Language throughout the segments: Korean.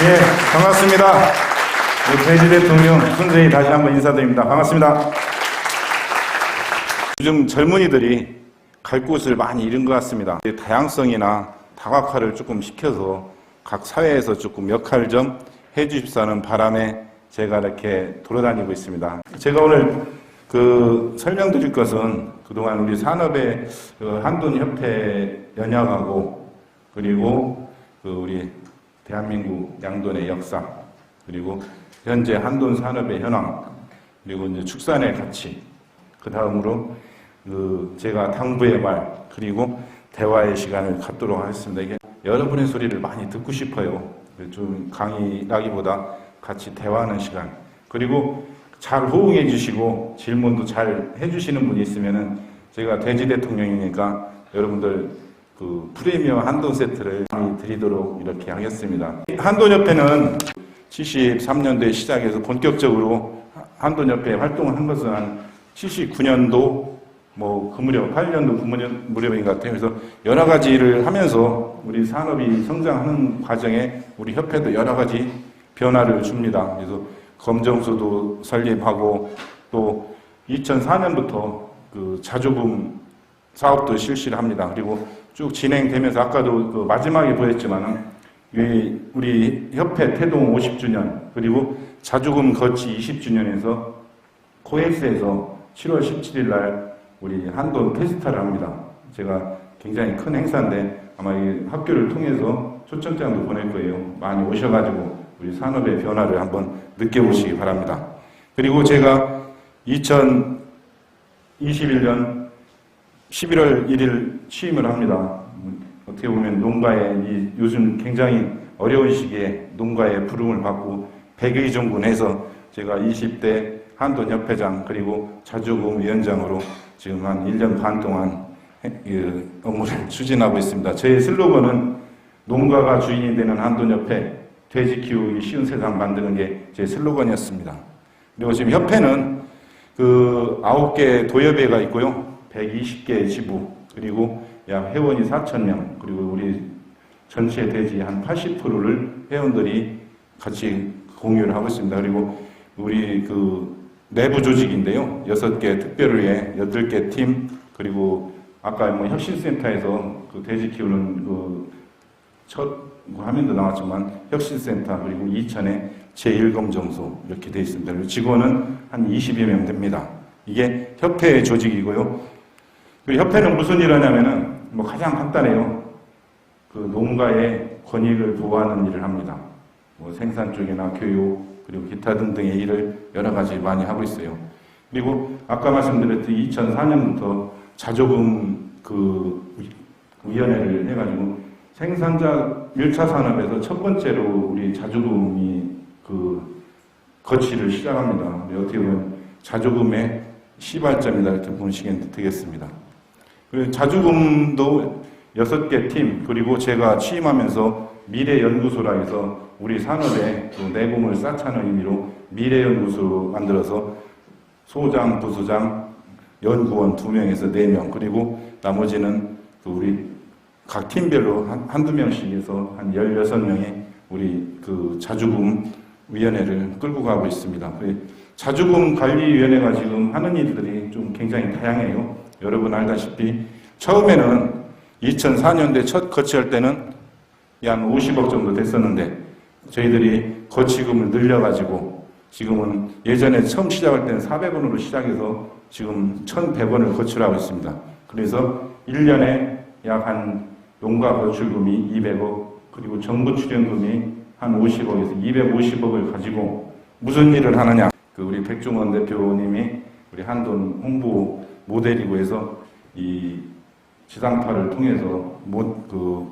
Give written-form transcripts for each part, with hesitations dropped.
예, 반갑습니다. 돼지 대통령 손재희 다시 한번 인사드립니다. 반갑습니다. 요즘 젊은이들이 갈 곳을 많이 잃은 것 같습니다. 다양성이나 다각화를 조금 시켜서 각 사회에서 조금 역할 좀 해주십사는 바람에 제가 이렇게 돌아다니고 있습니다. 제가 오늘 설명드릴 것은 그동안 우리 산업의 한돈협회 연약하고 그리고 우리 대한민국 양돈의 역사 그리고 현재 한돈 산업의 현황 그리고 이제 축산의 가치 그 다음으로 제가 당부의 말 그리고 대화의 시간을 갖도록 하겠습니다. 이게 여러분의 소리를 많이 듣고 싶어요. 좀 강의라기보다 같이 대화하는 시간 그리고 잘 호응해 주시고 질문도 잘 해주시는 분이 있으면은 제가 돼지 대통령이니까 여러분들 프리미엄 한돈 세트를 많이 드리도록 이렇게 하겠습니다. 한돈협회는 73년도에 시작해서 본격적으로 한돈협회 활동을 한 것은 한 79년도 그 무렵 8년도 그 무렵인 것 같아요. 그래서 여러 가지 일을 하면서 우리 산업이 성장하는 과정에 우리 협회도 여러 가지 변화를 줍니다. 그래서 검정소도 설립하고 또 2004년부터 자조금 사업도 실시를 합니다. 그리고 쭉 진행되면서 아까도 마지막에 보였지만은 우리 협회 태동 50주년 그리고 자조금 거치 20주년에서 코엑스에서 7월 17일 날 우리 한돈 페스타를 합니다. 제가 굉장히 큰 행사인데 아마 이 학교를 통해서 초청장도 보낼 거예요. 많이 오셔가지고 우리 산업의 변화를 한번 느껴보시기 바랍니다. 그리고 제가 2021년 11월 1일 취임을 합니다. 어떻게 보면 농가의 요즘 굉장히 어려운 시기에 농가의 부름을 받고 100의 정군해서 제가 20대 한돈협회장 그리고 자조금 위원장으로 지금 한 1년 반 동안 업무를 추진하고 있습니다. 제 슬로건은 농가가 주인이 되는 한돈협회 돼지 키우기 쉬운 세상 만드는 게 제 슬로건이었습니다. 그리고 지금 협회는 9개 도협회가 있고요. 120개 지부 그리고 약 회원이 4,000명 그리고 우리 전체 돼지 한 80%를 회원들이 같이 공유를 하고 있습니다. 그리고 우리 내부 조직인데요. 6개 특별위에 8개 팀 그리고 아까 혁신센터에서 돼지 키우는 첫 화면도 나왔지만 혁신센터 그리고 이천에 제1검정소 이렇게 되어 있습니다. 그리고 직원은 한 20여 명 됩니다. 이게 협회의 조직이고요. 그리고 협회는 무슨 일을 하냐면은 가장 간단해요. 농가의 권익을 보호하는 일을 합니다. 생산 쪽이나 교육 그리고 기타 등등의 일을 여러 가지 많이 하고 있어요. 그리고 아까 말씀드렸듯이 2004년부터 자조금 위원회를 해가지고 생산자 1차 산업에서 첫 번째로 우리 자조금이 거치를 시작합니다. 어떻게 보면 자조금의 시발점이다 이렇게 보시면 되겠습니다. 그리고 자조금도 6개 팀 그리고 제가 취임하면서 미래연구소라 해서 우리 산업에 내공을 쌓자는 의미로 미래연구소 만들어서 소장, 부소장, 연구원 2명에서 4명 그리고 나머지는 우리 각 팀별로 한두 명씩 해서 한 16명의 우리 자조금 위원회를 끌고 가고 있습니다. 자조금 관리위원회가 지금 하는 일들이 좀 굉장히 다양해요. 여러분 알다시피 처음에는 2004년도에 첫 거치할 때는 약 50억 정도 됐었는데 저희들이 거치금을 늘려가지고 지금은 예전에 처음 시작할 때는 400원으로 시작해서 지금 1,100원을 거치라고 있습니다. 그래서 1년에 약 한 농가 거출금이 200억 그리고 정부 출연금이 한 50억에서 250억을 가지고 무슨 일을 하느냐. 우리 백종원 대표님이 우리 한돈 홍보 모델이고 해서 이 지상파를 통해서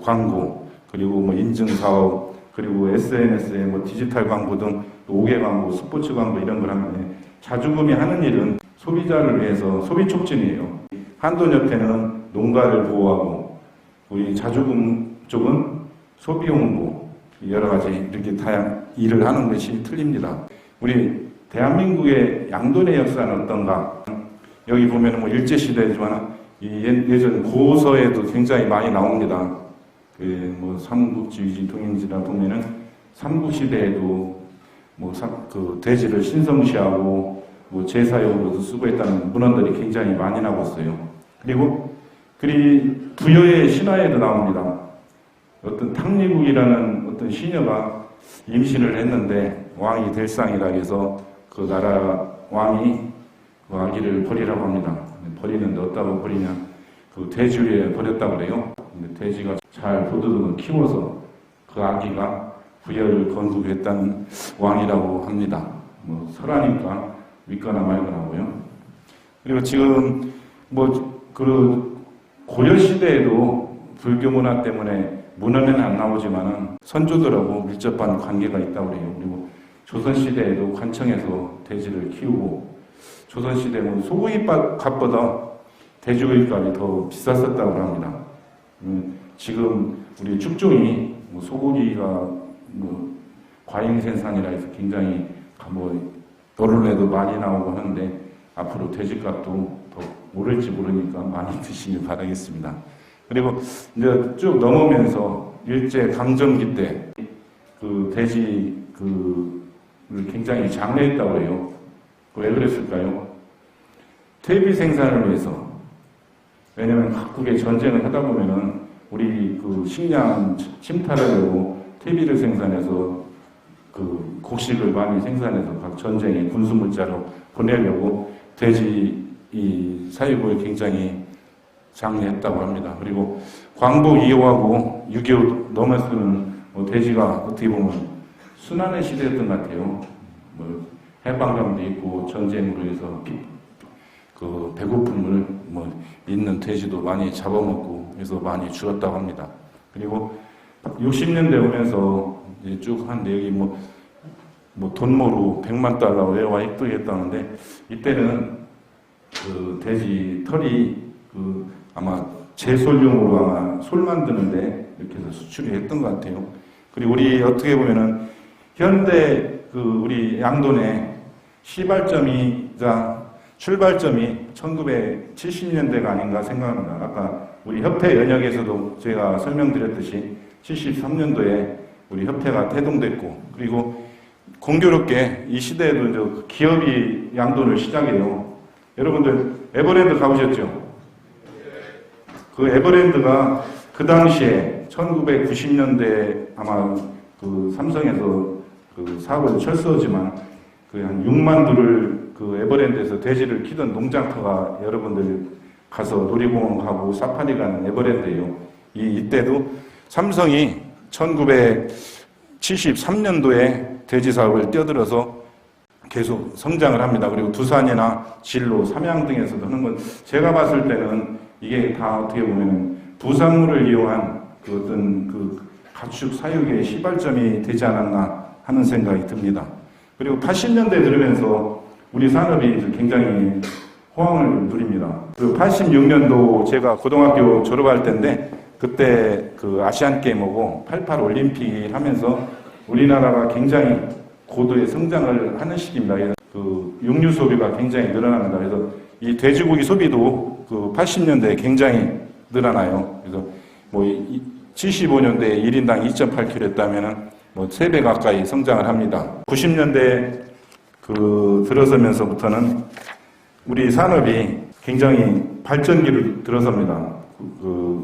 광고 그리고 인증사업 그리고 SNS에 디지털 광고 등 5개 광고, 스포츠 광고 이런 걸 하는데 자조금이 하는 일은 소비자를 위해서 소비 촉진이에요. 한돈협회는 농가를 보호하고 우리 자조금 쪽은 소비 홍보 여러 가지 이렇게 다양한 일을 하는 것이 틀립니다. 우리 대한민국의 양돈의 역사는 어떤가? 여기 보면은 일제시대지만 예전 고서에도 굉장히 많이 나옵니다. 삼국지 위지 통행지나 보면은 삼국시대에도 그 돼지를 신성시하고 제사용으로도 쓰고 했다는 문헌들이 굉장히 많이 나고 있어요. 그리고 부여의 신화에도 나옵니다. 어떤 탕리국이라는 어떤 시녀가 임신을 했는데 왕이 될 상이라 해서 그 나라 왕이 그 아기를 버리라고 합니다. 버리는데 어디다가 버리냐? 그 돼지 위에 버렸다고 그래요. 근데 돼지가 잘 보드득을 키워서 그 아기가 부여를 건국했다는 왕이라고 합니다. 설하니까 믿거나 말거나고요. 그리고 지금 그 고려 시대에도 불교 문화 때문에 문헌에는 안 나오지만은 선조들하고 밀접한 관계가 있다고 그래요. 그리고 조선 시대에도 관청에서 돼지를 키우고 조선 시대는 소고기 값보다 돼지고기 값이 더 비쌌었다고 합니다. 지금 우리 축종이 소고기가 과잉 생산이라 해서 굉장히 여론에도 많이 나오고 하는데 앞으로 돼지값도 더 오를지 모르니까 많이 드시길 바라겠습니다. 그리고 이제 쭉 넘으면서 일제 강점기 때 그 돼지 굉장히 장려했다고 해요. 왜 그랬을까요? 퇴비 생산을 위해서. 왜냐면 각국의 전쟁을 하다 보면은 우리 그 식량 침탈하려고 퇴비를 생산해서 그 곡식을 많이 생산해서 각 전쟁에 군수물자로 보내려고 돼지 사육을 굉장히 장려했다고 합니다. 그리고 광복 이후하고 6.25 넘어서는 돼지가 어떻게 보면 순환의 시대였던 것 같아요. 해방감도 있고 전쟁으로 해서 그 배고픔을 있는 돼지도 많이 잡아먹고 해서 많이 죽었다고 합니다. 그리고 60년대 오면서 이제 쭉 한 내용이 돈모로 100만 달러 외화 획득했다는데 이때는 그 돼지 털이 아마 제솔용으로 아마 솔 만드는데 이렇게 해서 수출이 했던 것 같아요. 그리고 우리 어떻게 보면은 현대 우리 양돈의 시발점이자 출발점이 1970년대가 아닌가 생각합니다. 아까 우리 협회 연역에서도 제가 설명드렸듯이 73년도에 우리 협회가 태동됐고, 그리고 공교롭게 이 시대에도 이제 기업이 양돈을 시작해요. 여러분들 에버랜드 가보셨죠? 그 에버랜드가 그 당시에 1990년대 아마 그 삼성에서 그 사업을 철수하지만 그 한 6만 두를 그 에버랜드에서 돼지를 키던 농장터가 여러분들 가서 놀이공원 가고 사파리 가는 에버랜드예요. 이때도 삼성이 1973년도에 돼지 사업을 뛰어들어서 계속 성장을 합니다. 그리고 두산이나 진로, 삼양 등에서도 하는 건 제가 봤을 때는 이게 다 어떻게 보면 부산물을 이용한 그 어떤 그 가축 사육의 시발점이 되지 않았나 하는 생각이 듭니다. 그리고 80년대에 들으면서 우리 산업이 굉장히 호황을 누립니다. 그리고 86년도 제가 고등학교 졸업할 때인데 그때 그 아시안게임하고 88 올림픽 하면서 우리나라가 굉장히 고도의 성장을 하는 시기입니다. 그래서 그 육류 소비가 굉장히 늘어납니다. 그래서 이 돼지고기 소비도 그 80년대에 굉장히 늘어나요. 그래서 75년대에 1인당 2.8kg 했다면은 3배 가까이 성장을 합니다. 90년대 들어서면서부터는 우리 산업이 굉장히 발전기를 들어섭니다.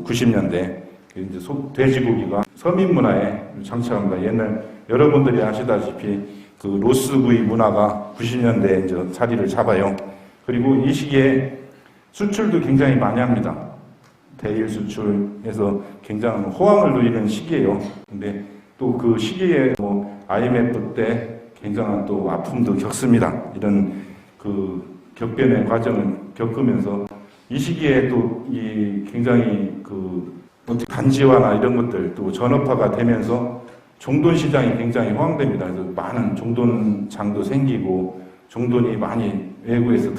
90년대. 이제 돼지고기가 서민 문화에 장착합니다. 옛날 여러분들이 아시다시피 그 로스구이 문화가 90년대에 이제 자리를 잡아요. 그리고 이 시기에 수출도 굉장히 많이 합니다. 대일 수출해서 굉장히 호황을 누리는 시기예요. 근데 또 그 시기에 IMF 때 굉장한 또 아픔도 겪습니다. 이런 그 격변의 과정을 겪으면서 이 시기에 또 이 굉장히 단지화나 이런 것들 또 전업화가 되면서 종돈 시장이 굉장히 호황됩니다. 그래서 많은 종돈장도 생기고 종돈이 많이 외국에서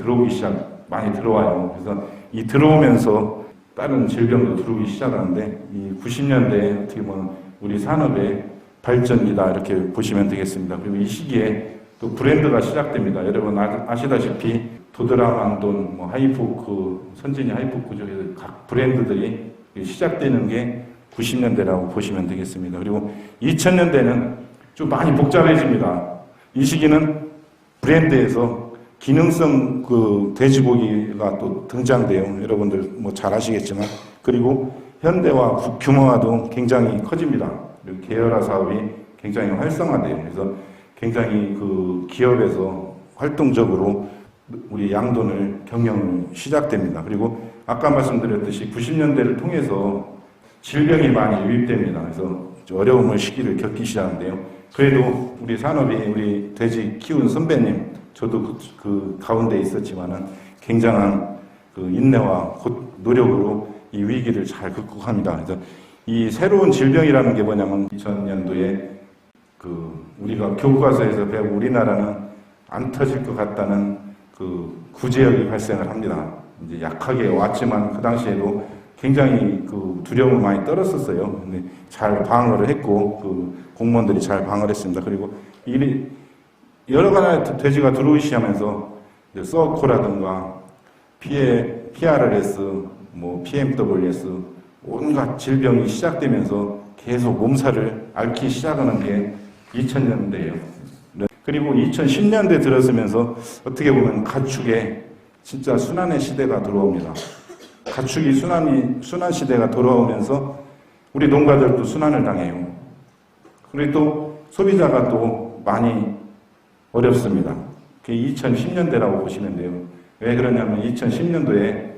많이 들어와요. 그래서 이 들어오면서 다른 질병도 들어오기 시작하는데 이 90년대에 어떻게 보면 우리 산업의 발전이다 이렇게 보시면 되겠습니다. 그리고 이 시기에 또 브랜드가 시작됩니다. 여러분 아시다시피 도드라만돈, 하이포크, 선진이 하이포크 쪽에서 각 브랜드들이 시작되는 게 90년대라고 보시면 되겠습니다. 그리고 2000년대는 좀 많이 복잡해집니다. 이 시기는 브랜드에서 기능성 그 돼지고기가 또 등장돼요. 여러분들 뭐 잘 아시겠지만. 그리고 현대화, 규모화도 굉장히 커집니다. 그리고 계열화 사업이 굉장히 활성화돼요. 그래서 굉장히 그 기업에서 활동적으로 우리 양돈을 경영을 시작됩니다. 그리고 아까 말씀드렸듯이 90년대를 통해서 질병이 많이 유입됩니다. 그래서 어려움을 시기를 겪기 시작하는데요. 그래도 우리 산업이 우리 돼지 키운 선배님, 저도 그 가운데 있었지만은 굉장한 그 인내와 노력으로 이 위기를 잘 극복합니다. 그래서 이 새로운 질병이라는 게 뭐냐면 2000년도에 그 우리가 교과서에서 배우고 우리나라는 안 터질 것 같다는 그 구제역이 발생을 합니다. 이제 약하게 왔지만 그 당시에도 굉장히 그 두려움을 많이 떨었었어요. 근데 잘 방어를 했고 그 공무원들이 잘 방어를 했습니다. 그리고 여러 가지 돼지가 들어오기 시작하면서 서코라든가 PRLS, 뭐 PMWS 온갖 질병이 시작되면서 계속 몸살을 앓기 시작하는 게 2000년대예요. 그리고 2010년대 들어서면서 어떻게 보면 가축의 진짜 순환의 시대가 들어옵니다. 가축이 순환 시대가 돌아오면서 우리 농가들도 순환을 당해요. 그리고 또 소비자가 또 많이 어렵습니다. 그게 2010년대라고 보시면 돼요. 왜 그러냐면 2010년도에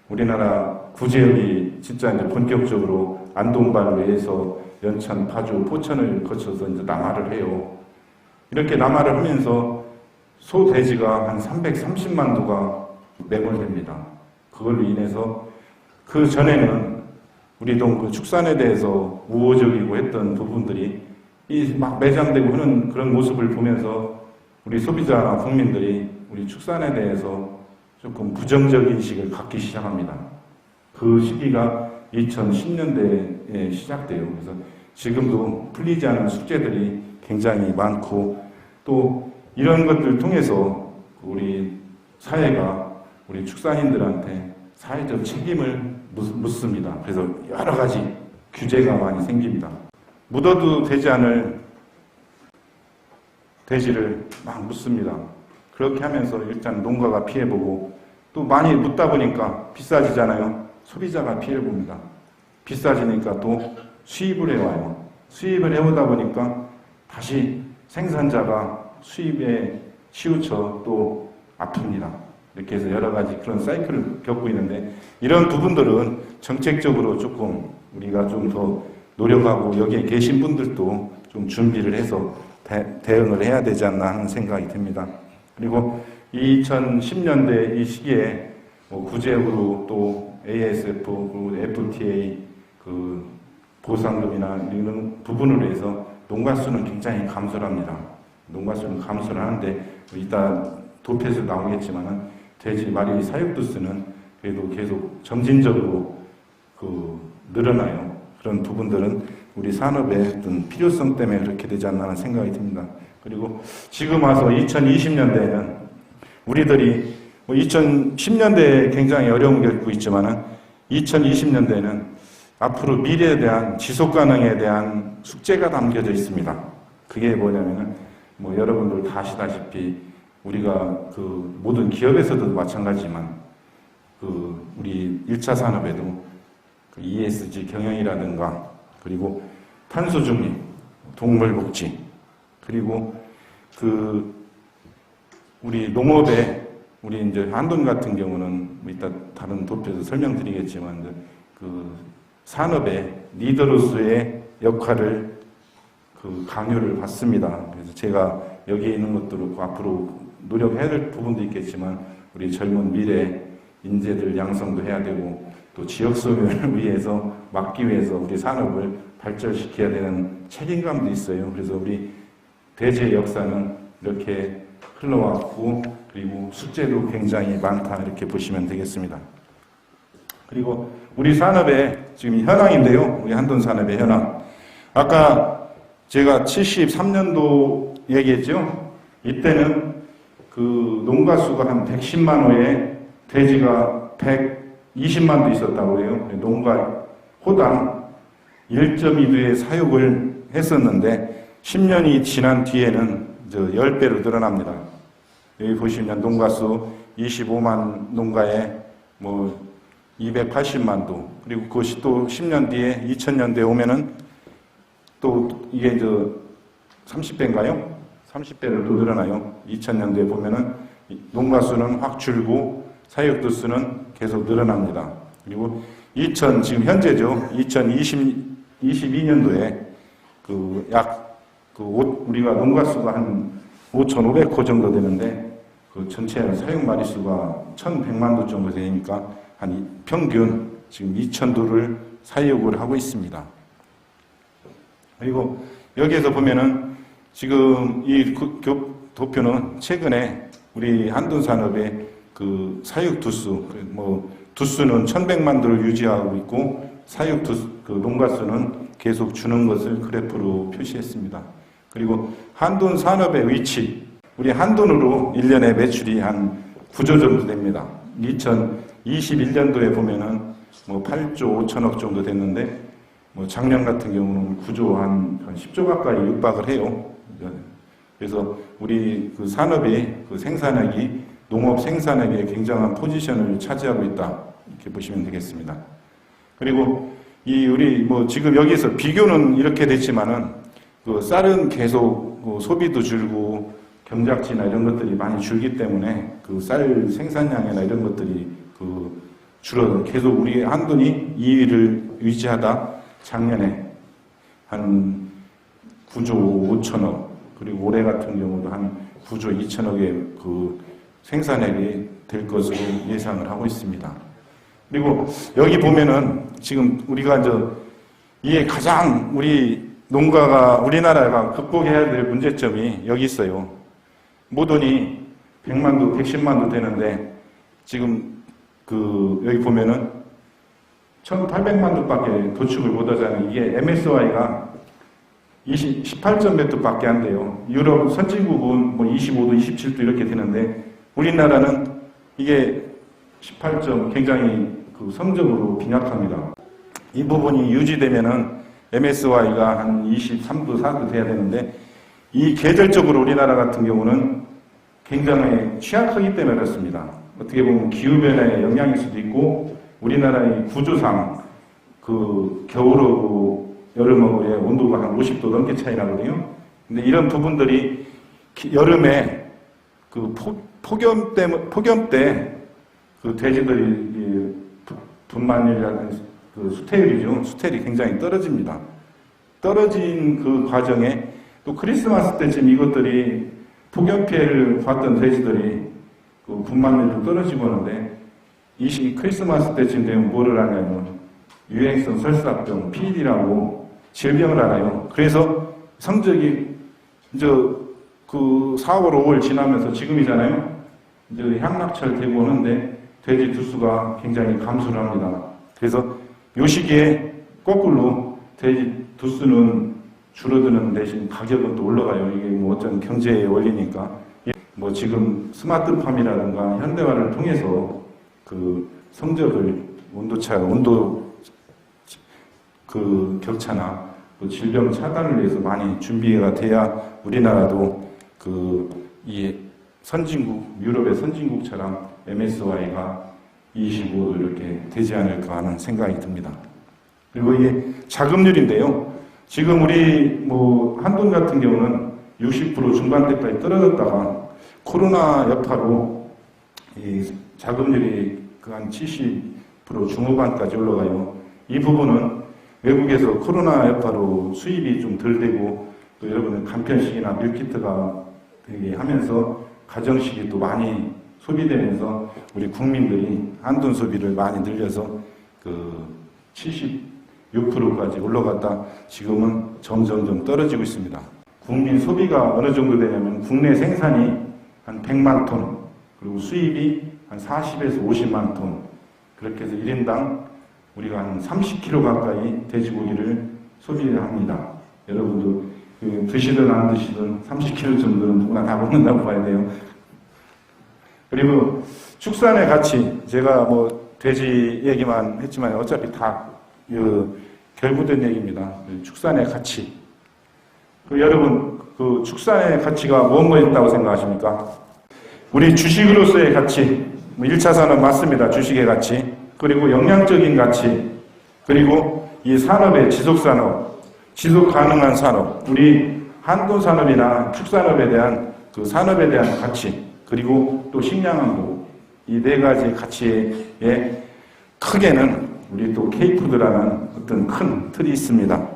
우리나라 구제역이 진짜 이제 본격적으로 안동발로 해서 연천, 파주, 포천을 거쳐서 이제 남하를 해요. 이렇게 남하를 하면서 소 돼지가 한 330만 도가 매몰됩니다. 그걸로 인해서 그 전에는 우리도 그 축산에 대해서 우호적이고 했던 부분들이 이 막 매장되고 하는 그런 모습을 보면서 우리 소비자나 국민들이 우리 축산에 대해서 조금 부정적 인식을 갖기 시작합니다. 그 시기가 2010년대에 시작돼요. 그래서 지금도 풀리지 않은 숙제들이 굉장히 많고 또 이런 것들을 통해서 우리 사회가 우리 축산인들한테 사회적 책임을 묻습니다. 그래서 여러 가지 규제가 많이 생깁니다. 묻어도 되지 않을 돼지를 막 묻습니다. 그렇게 하면서 일단 농가가 피해보고 또 많이 묻다 보니까 비싸지잖아요. 소비자가 피해를 봅니다. 비싸지니까 또 수입을 해와요. 수입을 해오다 보니까 다시 생산자가 수입에 치우쳐 또 아픕니다. 이렇게 해서 여러 가지 그런 사이클을 겪고 있는데 이런 부분들은 정책적으로 조금 우리가 좀 더 노력하고 여기에 계신 분들도 좀 준비를 해서 대응을 해야 되지 않나 하는 생각이 듭니다. 그리고 2010년대 이 시기에 구제역으로 또 ASF, 그리고 FTA 그 보상금이나 이런 부분으로 해서 농가 수는 굉장히 감소를 합니다. 농가 수는 감소를 하는데 이따 도표에서 나오겠지만은 돼지 마리 사육도 수는 그래도 계속 점진적으로 늘어나요. 그런 부분들은 우리 산업의 어떤 필요성 때문에 그렇게 되지 않나 하는 생각이 듭니다. 그리고 지금 와서 2020년대에는 우리들이 2010년대에 굉장히 어려움을 겪고 있지만은 2020년대에는 앞으로 미래에 대한 지속 가능에 대한 숙제가 담겨져 있습니다. 그게 뭐냐면은 여러분들 다 아시다시피 우리가 그 모든 기업에서도 마찬가지지만 우리 1차 산업에도 ESG 경영이라든가 그리고 탄소 중립, 동물 복지 그리고 우리 농업에 우리 이제 한돈 같은 경우는 이따 다른 도표에서 설명드리겠지만 산업의 리더로서의 역할을 강요를 받습니다. 그래서 제가 여기에 있는 것도 그렇고 앞으로 노력해야 될 부분도 있겠지만 우리 젊은 미래 인재들 양성도 해야 되고 또 지역 소멸을 위해서 막기 위해서 우리 산업을 발전시켜야 되는 책임감도 있어요. 그래서 우리 돼지의 역사는 이렇게 흘러왔고 그리고 숙제도 굉장히 많다 이렇게 보시면 되겠습니다. 그리고 우리 산업의 지금 현황인데요. 우리 한돈 산업의 현황. 아까 제가 73년도 얘기했죠. 이때는 농가 수가 한 110만 호에 돼지가 120만도 있었다고 해요. 농가 호당 1.2두의 사육을 했었는데 10년이 지난 뒤에는 10배로 늘어납니다. 여기 보시면 농가수 25만 농가에 280만 도, 그리고 그것이 또 10년 뒤에 2000년대에 오면은 또 이게 30배인가요? 30배로 또 늘어나요. 2000년대에 보면은 농가수는 확 줄고 사육두수는 계속 늘어납니다. 그리고 지금 현재죠. 2022년도에 우리가 농가수가 한 5,500호 정도 되는데 그 전체 사육 마리수가 1,100만 도 정도 되니까 한 평균 지금 2,000도를 사육을 하고 있습니다. 그리고 여기에서 보면은 지금 이 도표는 최근에 우리 한돈산업의 그 사육 두수, 두수는 1,100만 도를 유지하고 있고 사육 농가수는 계속 주는 것을 그래프로 표시했습니다. 그리고 한돈산업의 위치, 우리 한돈으로 1년에 매출이 한 9조 정도 됩니다. 2021년도에 보면은 8조 5천억 정도 됐는데 작년 같은 경우는 9조 한 10조 가까이 육박을 해요. 그래서 우리 그 산업이 생산액이 농업 생산액에 굉장한 포지션을 차지하고 있다, 이렇게 보시면 되겠습니다. 그리고 우리 지금 여기서 비교는 이렇게 됐지만은 쌀은 계속 소비도 줄고 경작지나 이런 것들이 많이 줄기 때문에 쌀 생산량이나 이런 것들이 줄어서 계속 우리 한돈이 2위를 유지하다 작년에 한 9조 5천억, 그리고 올해 같은 경우도 한 9조 2천억의 생산액이 될 것으로 예상을 하고 있습니다. 그리고 여기 보면은 지금 우리가 이게 가장 우리나라가 극복해야 될 문제점이 여기 있어요. 모돈이 100만 도, 110만 도 되는데 지금 여기 보면은 1,800만 도밖에 도축을 못하잖아요. 이게 MSY가 18점 몇 도밖에 안 돼요. 유럽 선진국은 25도, 27도 이렇게 되는데 우리나라는 이게 18점, 굉장히 성적으로 빈약합니다. 이 부분이 유지되면은 MSY가 한 23도, 4도 돼야 되는데 이 계절적으로 우리나라 같은 경우는 굉장히 취약하기 때문에 그렇습니다. 어떻게 보면 기후변화의 영향일 수도 있고 우리나라의 구조상 겨울하고 여름하고의 온도가 한 50도 넘게 차이 나거든요. 근데 이런 부분들이 여름에 폭염 때 돼지들이 분만율이라든지 수태율이죠. 수태율이 굉장히 떨어집니다. 떨어진 그 과정에 또 크리스마스 때쯤 이것들이 폭염 피해를 봤던 돼지들이 분만율도 떨어지고 하는데 크리스마스 때쯤 되면 뭐를 하냐면 유행성 설사병, PED라고 질병을 알아요. 그래서 성적이 4월, 5월 지나면서 지금이잖아요. 향락철 되고 오는데 돼지 두수가 굉장히 감소를 합니다. 그래서 이 시기에 거꾸로 돼지 두수는 줄어드는 대신 가격은 또 올라가요. 이게 어쩐 경제의 원리니까. 지금 스마트팜이라든가 현대화를 통해서 성적을 온도 격차나 질병 차단을 위해서 많이 준비가 돼야 우리나라도 이 선진국, 유럽의 선진국처럼 MSY가 25도 이렇게 되지 않을까 하는 생각이 듭니다. 그리고 이게 자급률인데요. 지금 우리 한돈 같은 경우는 60% 중반대까지 떨어졌다가 코로나 여파로 이 자급률이 한 70% 중후반까지 올라가요. 이 부분은 외국에서 코로나 여파로 수입이 좀 덜 되고 또 여러분들 간편식이나 밀키트가 되게 하면서 가정식이 또 많이 소비되면서 우리 국민들이 한돈 소비를 많이 늘려서 76%까지 올라갔다 지금은 점점 떨어지고 있습니다. 국민 소비가 어느 정도 되냐면 국내 생산이 한 100만 톤, 그리고 수입이 한 40에서 50만 톤, 그렇게 해서 1인당 우리가 한 30kg 가까이 돼지고기를 소비합니다. 여러분도 드시든 안 드시든 30kg 정도는 누구나 다 먹는다고 봐야 돼요. 그리고 축산의 가치, 제가 돼지 얘기만 했지만 어차피 다 결부된 얘기입니다. 축산의 가치. 여러분, 그 축산의 가치가 뭐뭐 있다고 생각하십니까? 우리 주식으로서의 가치, 1차 산업 맞습니다. 주식의 가치. 그리고 영양적인 가치. 그리고 이 산업의 지속산업, 지속 가능한 산업, 우리 한돈산업이나 축산업에 대한 그 산업에 대한 가치, 그리고 또 식량안보, 이 네 가지 가치에 크게는 우리 또 K푸드라는 어떤 큰 틀이 있습니다.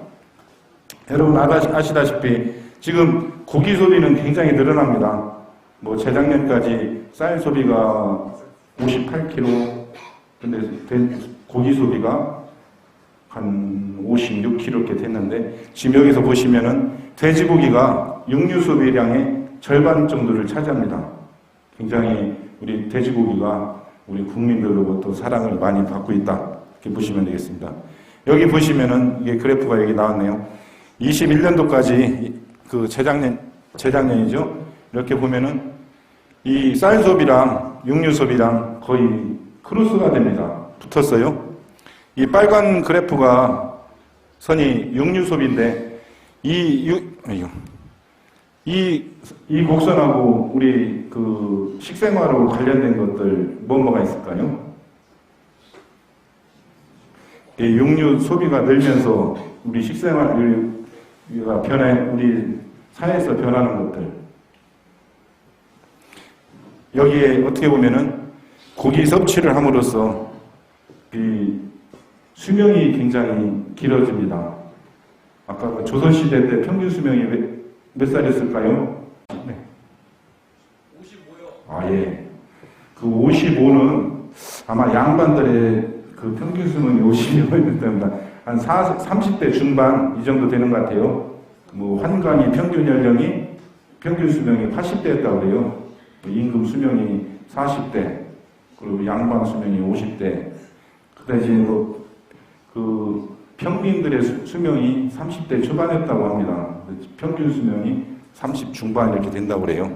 여러분 아시다시피 지금 고기 소비는 굉장히 늘어납니다. 뭐 재작년까지 쌀 소비가 58kg, 근데 고기 소비가 한 56kg 이렇게 됐는데, 지금 여기서 보시면은 돼지고기가 육류 소비량의 절반 정도를 차지합니다. 굉장히 우리 돼지고기가 우리 국민들로부터 사랑을 많이 받고 있다, 이렇게 보시면 되겠습니다. 여기 보시면은 이게 그래프가 여기 나왔네요. 21년도까지 그 재작년이죠. 이렇게 보면은 이 쌀 소비랑 육류 소비랑 거의 크로스가 됩니다. 붙었어요. 이 빨간 그래프가 선이 육류 소비인데 이 곡선하고 우리 그 식생활하고 관련된 것들 뭐가 있을까요? 이 육류 소비가 늘면서 우리 식생활 우리가 우리 사회에서 변하는 것들. 여기에 어떻게 보면은 고기 섭취를 함으로써 이 수명이 굉장히 길어집니다. 아까 조선시대 때 평균 수명이 몇 살이었을까요? 네. 55요. 아, 예. 그 55는 아마 양반들의 그 평균 수명이 50이었기 때문에 한 30대 중반 이 정도 되는 것 같아요. 뭐 환관이 평균 연령이 평균 수명이 80대였다고 그래요. 임금 수명이 40대, 그리고 양반 수명이 50대. 그 대신 그 평민들의 수명이 30대 초반이었다고 합니다. 평균 수명이 30 중반 이렇게 된다고 그래요.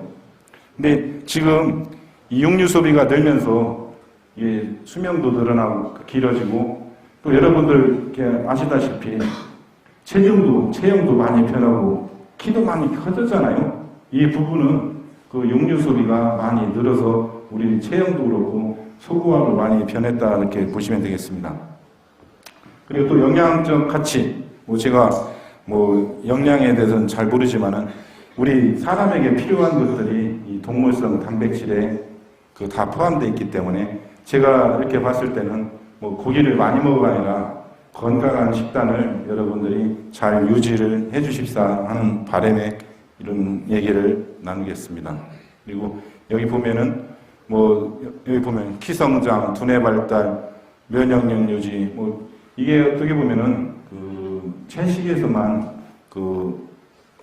근데 지금 이 육류 소비가 늘면서 수명도 늘어나고 길어지고, 또 여러분들 이렇게 아시다시피 체형도 많이 변하고 키도 많이 커졌잖아요. 이 부분은 그 육류 소비가 많이 늘어서 우리 체형도 그렇고 소구하고 많이 변했다, 이렇게 보시면 되겠습니다. 그리고 또 영양적 가치, 제가 영양에 대해서는 잘 모르지만은 우리 사람에게 필요한 것들이 이 동물성 단백질에 다 포함되어 있기 때문에 제가 이렇게 봤을 때는 고기를 많이 먹어가 아니라 건강한 식단을 여러분들이 잘 유지를 해 주십사 하는 바람에 이런 얘기를 나누겠습니다. 그리고 여기 보면은 여기 보면 키성장, 두뇌 발달, 면역력 유지, 이게 어떻게 보면은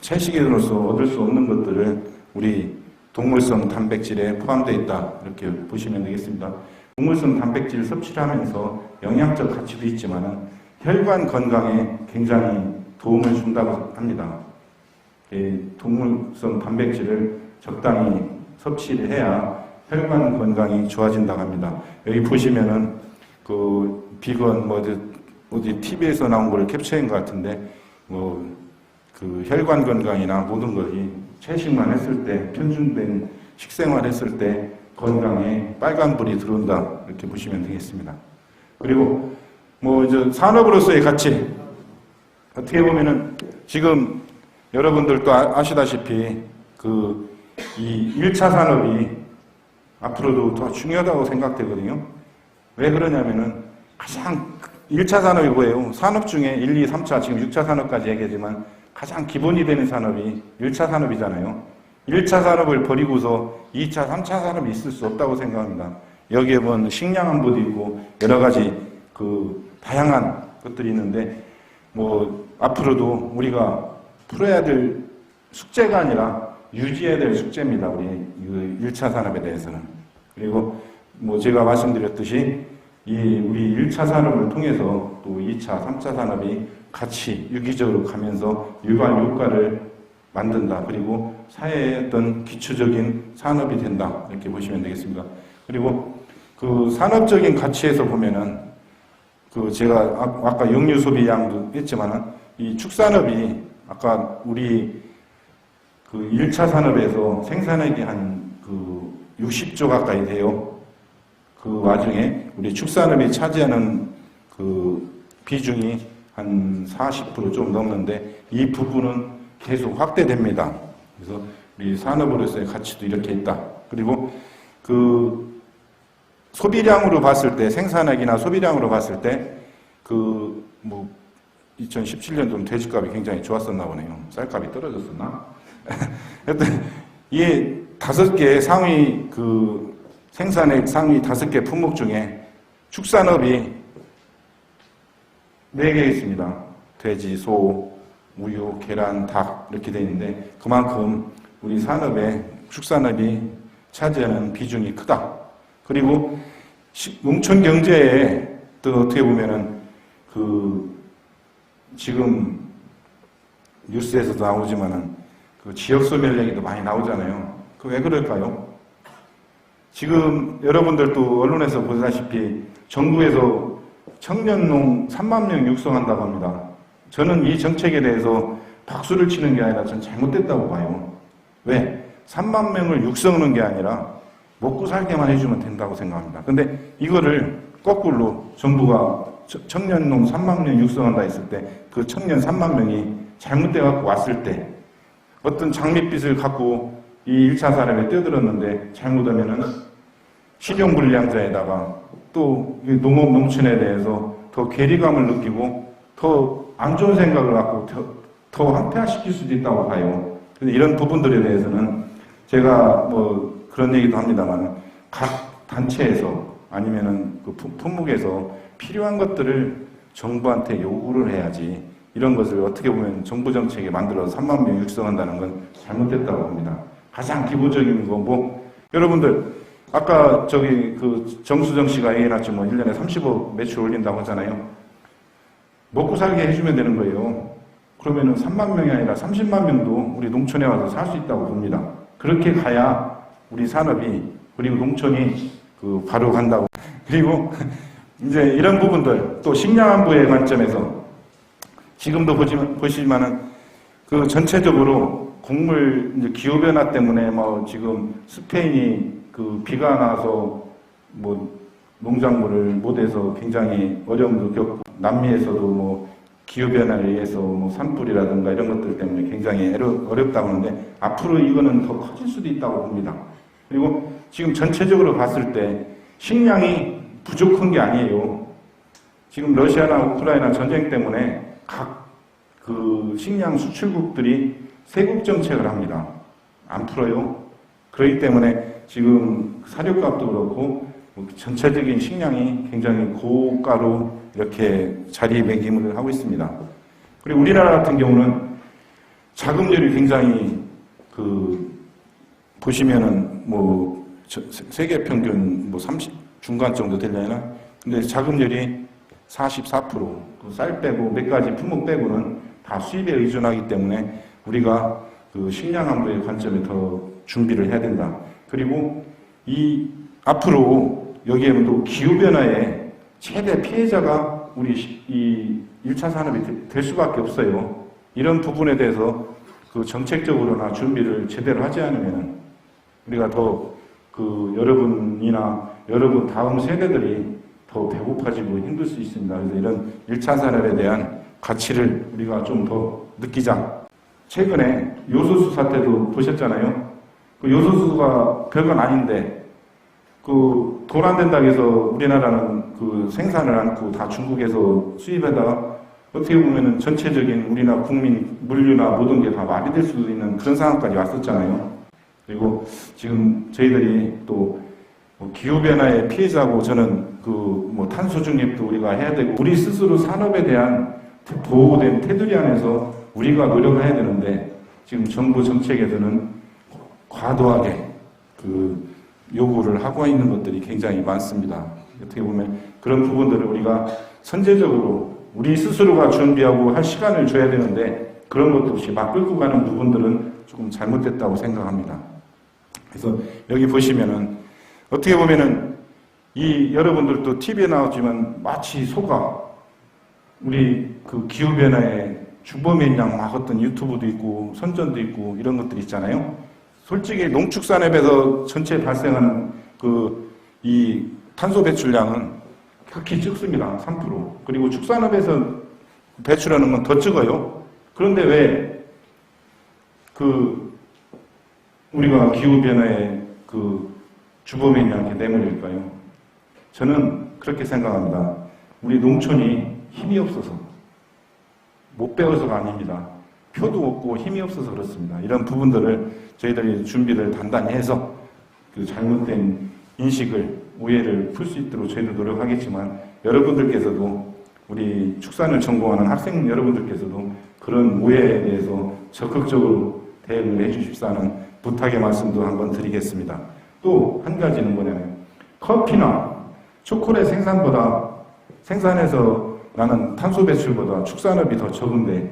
채식인으로서 얻을 수 없는 것들을 우리 동물성 단백질에 포함되어 있다, 이렇게 보시면 되겠습니다. 동물성 단백질 섭취를 하면서 영양적 가치도 있지만은 혈관 건강에 굉장히 도움을 준다고 합니다. 동물성 단백질을 적당히 섭취를 해야 혈관 건강이 좋아진다고 합니다. 여기 보시면은 비건 어디 TV에서 나온 걸 캡처한 것 같은데 혈관 건강이나 모든 것이 채식만 했을 때, 편중된 식생활 했을 때 건강에 빨간불이 들어온다, 이렇게 보시면 되겠습니다. 그리고 이제 산업으로서의 가치, 어떻게 보면은 지금 여러분들도 아시다시피 이 1차 산업이 앞으로도 더 중요하다고 생각되거든요. 왜 그러냐면은 가장 1차 산업이 뭐예요? 산업 중에 1, 2, 3차, 지금 6차 산업까지 얘기하지만 가장 기본이 되는 산업이 1차 산업이잖아요. 1차 산업을 버리고서 2차, 3차 산업이 있을 수 없다고 생각합니다. 여기에 식량 안보도 있고 여러 가지 다양한 것들이 있는데 앞으로도 우리가 풀어야 될 숙제가 아니라 유지해야 될 숙제입니다. 우리 1차 산업에 대해서는. 그리고 제가 말씀드렸듯이 우리 1차 산업을 통해서 또 2차, 3차 산업이 같이 유기적으로 가면서 유관 효과를 만든다. 그리고 사회의 어떤 기초적인 산업이 된다, 이렇게 보시면 되겠습니다. 그리고 산업적인 가치에서 보면은 제가 아까 육류 소비량도 했지만은 이 축산업이 아까 우리 그 1차 산업에서 생산액이 한 그 60조 가까이 돼요. 그 와중에 우리 축산업이 차지하는 그 비중이 한 40% 좀 넘는데 이 부분은 계속 확대됩니다. 그래서 우리 산업으로서의 가치도 이렇게 있다. 그리고 그 소비량으로 봤을 때, 생산액이나 소비량으로 봤을 때 그 뭐 2017년도는 돼지값이 굉장히 좋았었나 보네요. 쌀값이 떨어졌었나? 하여튼 이 5개 상위 그 생산액 상위 5개 품목 중에 축산업이 4개 있습니다. 돼지, 소, 우유, 계란, 닭 이렇게 되어 있는데 그만큼 우리 산업에 축산업이 차지하는 비중이 크다. 그리고 농촌 경제에 또 어떻게 보면은 그 지금 뉴스에서도 나오지만은 그 지역 소멸 얘기도 많이 나오잖아요. 그 왜 그럴까요? 지금 여러분들도 언론에서 보다시피 정부에서 청년농 3만 명 육성한다고 합니다. 저는 이 정책에 대해서 박수를 치는 게 아니라 전 잘못됐다고 봐요. 왜? 3만 명을 육성하는 게 아니라 먹고 살게만 해주면 된다고 생각합니다. 근데 이거를 거꾸로 정부가 청년농 3만 명 육성한다 했을 때 그 청년 3만 명이 잘못돼 갖고 왔을 때 어떤 장밋빛을 갖고 이 1차 산업에 뛰어들었는데 잘못하면은 실용불량자에다가 또 농업 농촌에 대해서 더 괴리감을 느끼고 더 안 좋은 생각을 갖고 더 황폐화시킬 수도 있다고 봐요. 근데 이런 부분들에 대해서는 제가 뭐 그런 얘기도 합니다만 각 단체에서 아니면은 그 품목에서 필요한 것들을 정부한테 요구를 해야지 이런 것을 어떻게 보면 정부 정책에 만들어서 3만 명 육성한다는 건 잘못됐다고 봅니다. 가장 기본적인 거 뭐 여러분들 아까 저기 그 정수정 씨가 얘기해놨죠. 뭐 1년에 30억 매출 올린다고 하잖아요. 먹고 살게 해주면 되는 거예요. 그러면은 3만 명이 아니라 30만 명도 우리 농촌에 와서 살 수 있다고 봅니다. 그렇게 가야 우리 산업이 그리고 농촌이 그 바로 간다고. 그리고 이제 이런 부분들 또 식량안보의 관점에서 지금도 보시면은 그 전체적으로 곡물 이제 기후 변화 때문에 뭐 지금 스페인이 그 비가 나서 뭐 농작물을 못해서 굉장히 어려움도 겪고 남미에서도 뭐 기후 변화에 의해서 뭐 산불이라든가 이런 것들 때문에 굉장히 어렵다고 하는데 앞으로 이거는 더 커질 수도 있다고 봅니다. 그리고 지금 전체적으로 봤을 때 식량이 부족한 게 아니에요. 지금 러시아나 우크라이나 전쟁 때문에 각 그 식량 수출국들이 세국 정책을 합니다. 안 풀어요. 그렇기 때문에 지금 사료값도 그렇고 전체적인 식량이 굉장히 고가로 이렇게 자리매김을 하고 있습니다. 그리고 우리나라 같은 경우는 자금률이 굉장히 그 보시면은 뭐 세계 평균 뭐 30 중간 정도 되려나? 근데 자금률이 44%, 쌀 빼고 몇 가지 품목 빼고는 다 수입에 의존하기 때문에 우리가 그 식량 안보의 관점에 더 준비를 해야 된다. 그리고 이 앞으로 여기에 또 기후 변화의 최대 피해자가 우리 이 1차 산업이 될 수밖에 없어요. 이런 부분에 대해서 그 정책적으로나 준비를 제대로 하지 않으면 우리가 더 그 여러분이나 여러분 다음 세대들이 더 배고파지고 힘들 수 있습니다. 그래서 이런 1차 산업에 대한 가치를 우리가 좀 더 느끼자. 최근에 요소수 사태도 보셨잖아요. 그 요소수가 별건 아닌데 그 돈 안 된다고 해서 우리나라는 그 생산을 않고 다 중국에서 수입하다가 어떻게 보면은 전체적인 우리나라 국민 물류나 모든 게 다 말이 될 수도 있는 그런 상황까지 왔었잖아요. 그리고 지금 저희들이 또 기후변화의 피해자고 저는 그 뭐 탄소 중립도 우리가 해야 되고 우리 스스로 산업에 대한 보호된 테두리 안에서 우리가 노력을 해야 되는데 지금 정부 정책에서는 과도하게 그 요구를 하고 있는 것들이 굉장히 많습니다. 어떻게 보면 그런 부분들을 우리가 선제적으로 우리 스스로가 준비하고 할 시간을 줘야 되는데 그런 것도 없이 막 끌고 가는 부분들은 조금 잘못됐다고 생각합니다. 그래서 여기 보시면은 어떻게 보면은 이 여러분들도 TV에 나오지만 마치 소가 우리 그 기후변화에 주범인 양 막 어떤 유튜브도 있고 선전도 있고 이런 것들 있잖아요. 솔직히 농축산업에서 전체 발생하는 이 탄소 배출량은 극히 적습니다. 3%. 그리고 축산업에서 배출하는 건 더 적어요. 그런데 왜 우리가 기후변화의 주범인 양에게 내몰릴까요? 저는 그렇게 생각합니다. 우리 농촌이 힘이 없어서, 못 배워서가 아닙니다. 표도 없고 힘이 없어서 그렇습니다. 이런 부분들을 저희들이 준비를 단단히 해서 잘못된 인식을, 오해를 풀 수 있도록 저희도 노력하겠지만, 여러분들께서도, 우리 축산을 전공하는 학생 여러분들께서도 그런 오해에 대해서 적극적으로 대응을 해주십사는 부탁의 말씀도 한번 드리겠습니다. 또 한 가지는 뭐냐면, 커피나 초콜릿 생산해서 나는 탄소 배출보다 축산업이 더 적은데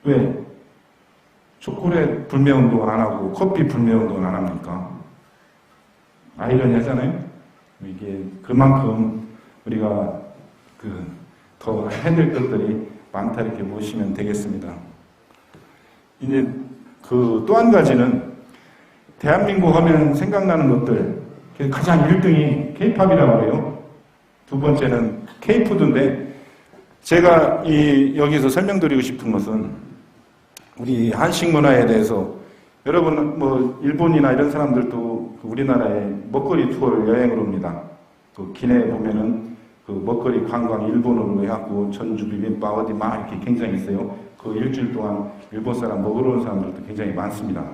왜 초콜릿 불매 운동을 안 하고 커피 불매 운동을 안 합니까? 아이러니하잖아요. 이게 그만큼 우리가 더 해야 될 것들이 많다 이렇게 보시면 되겠습니다. 이제 또 한 가지는 대한민국 하면 생각나는 것들 가장 1등이 K-팝이라고 해요. 두 번째는 K-푸드인데 제가 여기서 설명드리고 싶은 것은 우리 한식 문화에 대해서 여러분 일본이나 이런 사람들도 우리나라에 먹거리 투어를 여행을 옵니다. 기내에 보면은 먹거리 관광 일본으로 해갖고 전주 비빔밥 어디 막 이렇게 굉장히 있어요. 일주일 동안 일본 사람 먹으러 온 사람들도 굉장히 많습니다.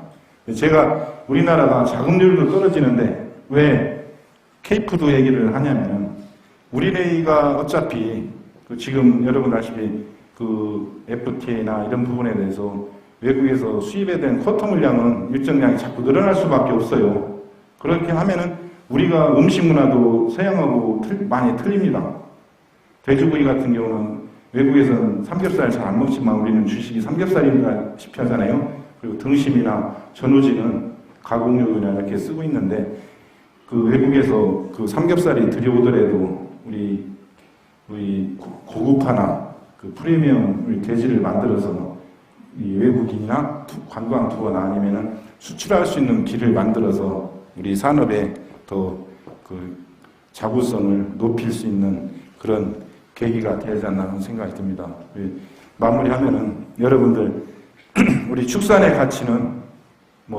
제가 우리나라가 자급률도 떨어지는데 왜 K푸드 얘기를 하냐면은 우리나라가 어차피 지금 여러분 아시피 FTA나 이런 부분에 대해서 외국에서 수입에 대한 쿼터 물량은 일정량이 자꾸 늘어날 수밖에 없어요. 그렇게 하면은 우리가 음식 문화도 서양하고 많이 틀립니다. 돼지고기 같은 경우는 외국에서는 삼겹살 잘 안 먹지만 우리는 주식이 삼겹살인가 싶이 하잖아요. 그리고 등심이나 전우지는 가공육이나 이렇게 쓰고 있는데 외국에서 삼겹살이 들여오더라도 우리 고급화나 프리미엄 돼지를 만들어서 이 외국인이나 관광 투어나 아니면은 수출할 수 있는 길을 만들어서 우리 산업에 더 자구성을 높일 수 있는 그런 계기가 되지 않나 하는 생각이 듭니다. 마무리하면은 여러분들 우리 축산의 가치는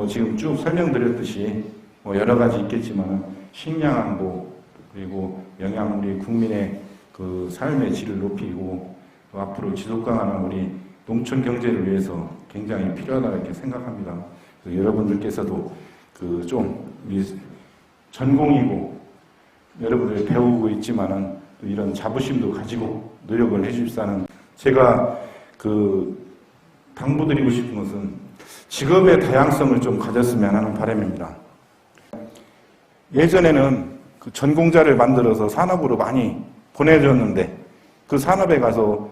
지금 쭉 설명드렸듯이 여러 가지 있겠지만 식량 안보 그리고 우리 국민의 삶의 질을 높이고 앞으로 지속 가능한 우리 농촌 경제를 위해서 굉장히 필요하다 이렇게 생각합니다. 여러분들께서도 좀 전공이고 여러분들 배우고 있지만은 이런 자부심도 가지고 노력을 해주십사는 제가 당부드리고 싶은 것은 직업의 다양성을 좀 가졌으면 하는 바람입니다. 예전에는 전공자를 만들어서 산업으로 많이 보내줬는데 그 산업에 가서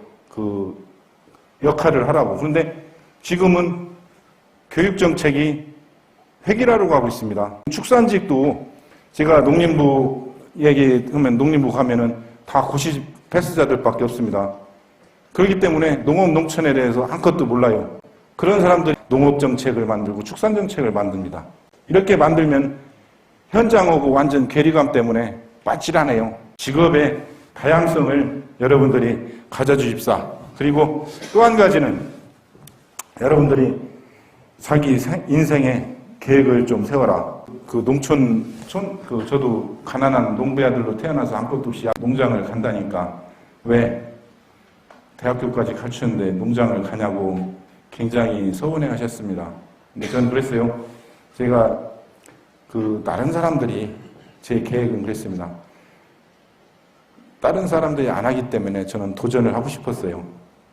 역할을 하라고. 그런데 지금은 교육정책이 획일화로 가고 있습니다. 축산직도 제가 농림부 얘기하면 농림부 가면은 다 고시 패스자들밖에 없습니다. 그렇기 때문에 농업 농촌에 대해서 한껏도 몰라요. 그런 사람들이 농업정책을 만들고 축산정책을 만듭니다. 이렇게 만들면 현장하고 완전 괴리감 때문에 빠질하네요. 직업의 다양성을 여러분들이 가져주십사. 그리고 또 한 가지는 여러분들이 자기 인생의 계획을 좀 세워라. 저도 가난한 농부 아들로 태어나서 아무것도 없이 농장을 간다니까 왜 대학교까지 가르쳤는데 농장을 가냐고 굉장히 서운해 하셨습니다. 근데 저는 그랬어요. 제가 다른 사람들이 제 계획은 그랬습니다. 다른 사람들이 안 하기 때문에 저는 도전을 하고 싶었어요.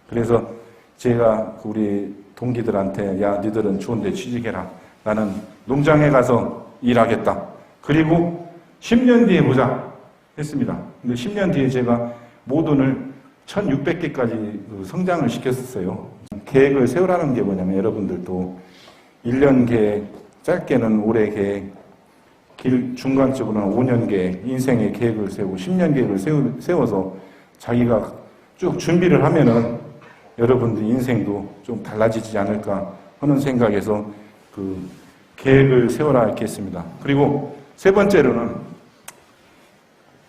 그래서 제가 우리 동기들한테 야, 니들은 좋은 데 취직해라. 나는 농장에 가서 일하겠다. 그리고 10년 뒤에 보자 했습니다. 근데 10년 뒤에 제가 모돈을 1600개까지 성장을 시켰었어요. 계획을 세우라는 게 뭐냐면 여러분들도 1년 계획, 짧게는 올해 계획, 중간적으로는 5년 계획, 인생의 계획을 세우고 10년 계획을 세워서 자기가 쭉 준비를 하면은 여러분들 인생도 좀 달라지지 않을까 하는 생각에서 그 계획을 세워라 이렇게 했습니다. 그리고 세 번째로는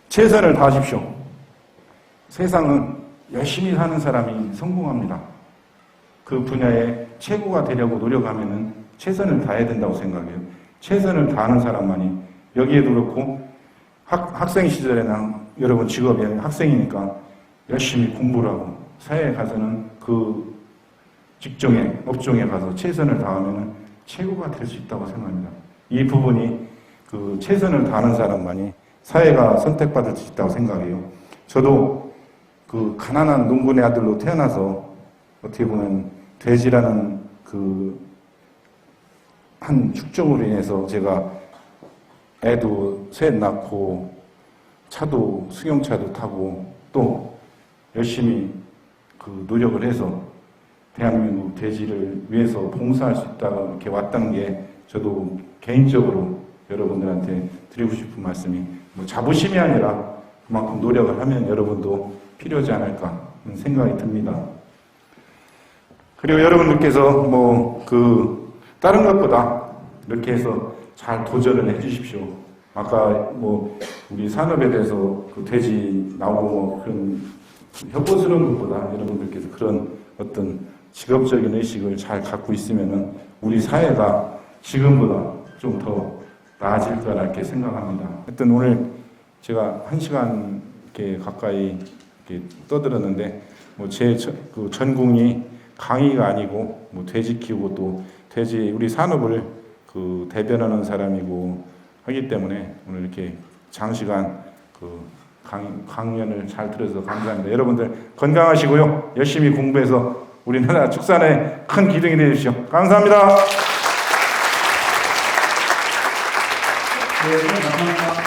최선을 다하십시오. 세상은 열심히 사는 사람이 성공합니다. 그 분야에 최고가 되려고 노력하면은 최선을 다해야 된다고 생각해요. 최선을 다하는 사람만이, 여기에도 그렇고 학생 시절에는 여러분 직업이 학생이니까 열심히 공부를 하고 사회에 가서는 그 직종에, 업종에 가서 최선을 다하면은 최고가 될 수 있다고 생각합니다. 이 부분이 그 최선을 다하는 사람만이 사회가 선택받을 수 있다고 생각해요. 저도 그 가난한 농군의 아들로 태어나서 어떻게 보면 돼지라는 그 한 축적으로 인해서 제가 애도 셋 낳고 차도 승용차도 타고 또 열심히 그 노력을 해서 대한민국 돼지를 위해서 봉사할 수 있다고 이렇게 왔다는 게 저도 개인적으로 여러분들한테 드리고 싶은 말씀이 뭐 자부심이 아니라 그만큼 노력을 하면 여러분도 필요하지 않을까 하는 생각이 듭니다. 그리고 여러분들께서 뭐 그 다른 것보다 이렇게 해서 잘 도전을 해 주십시오. 아까 뭐 우리 산업에 대해서 그 돼지 나오고 뭐 그런 혐오스러운 것보다 여러분들께서 그런 어떤 직업적인 의식을 잘 갖고 있으면은 우리 사회가 지금보다 좀 더 나아질 거라 이렇게 생각합니다. 하여튼 오늘 제가 1시간 이렇게 가까이 이렇게 떠들었는데 뭐 제 그 전공이 강의가 아니고 뭐 돼지 키우고 또 돼지 우리 산업을 그 대변하는 사람이고 하기 때문에 오늘 이렇게 장시간 그 강연을 잘 들어서 감사합니다. 여러분들 건강하시고요. 열심히 공부해서 우리나라 축산에 큰 기둥이 되십시오. 감사합니다. 네, 감사합니다.